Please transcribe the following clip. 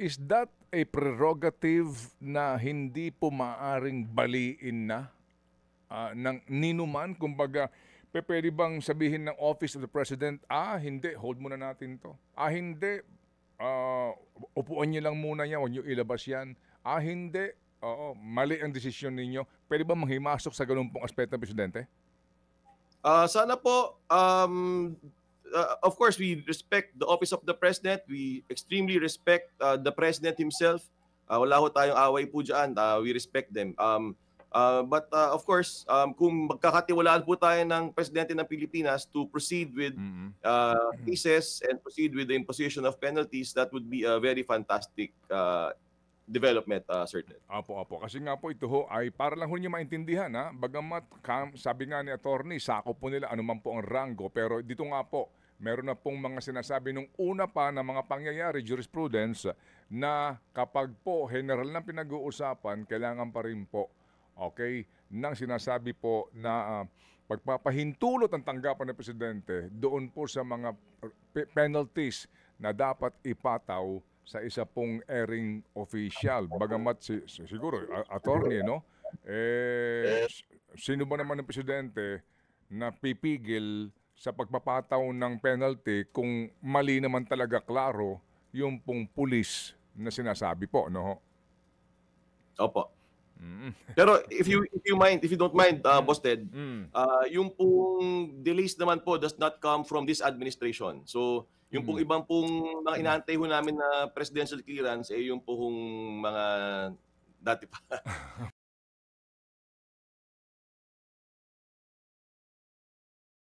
is that a prerogative na hindi po maaaring baliin na ng ninuman? Kumbaga, pwede bang sabihin ng Office of the President, hindi, hold muna natin to. Hindi, upuan niyo lang muna yan, huwag niyo ilabas yan. Hindi, oo, mali ang desisyon ninyo. Pwede ba manghimasok sa ganun pong aspeto ng Presidente? Sana po, of course, we respect the Office of the President. We extremely respect the President himself. Wala ho tayong away po dyan. We respect them. But of course, kung magkakatiwalaan po tayo ng Presidente ng Pilipinas to proceed with cases and proceed with the imposition of penalties, that would be a very fantastic development, certainly. Apo. Kasi nga po ito ho ay para lang ho niyo maintindihan, ha. Bagamat sabi nga ni attorney, sakop po nila anuman po ang ranggo, pero dito nga po meron na pong mga sinasabi nung una pa na mga pangyayari, jurisprudence, na kapag po general na pinag-uusapan, kailangan pa rin po, okay, nang sinasabi po na pagpapahintulot ang tanggapan ng Presidente doon po sa mga penalties na dapat ipataw sa isa pong erring official. Bagamat siguro, attorney, no? Sino ba naman ng Presidente na pipigil sa pagpapataw ng penalty kung mali naman talaga klaro yung pong pulis na sinasabi po, no? Opo. Pero if you don't mind, Boss Ted, yung pong delays naman po does not come from this administration. So, yung pong ibang pong mga inaantay ho namin na presidential clearance, yung pong mga dati pa.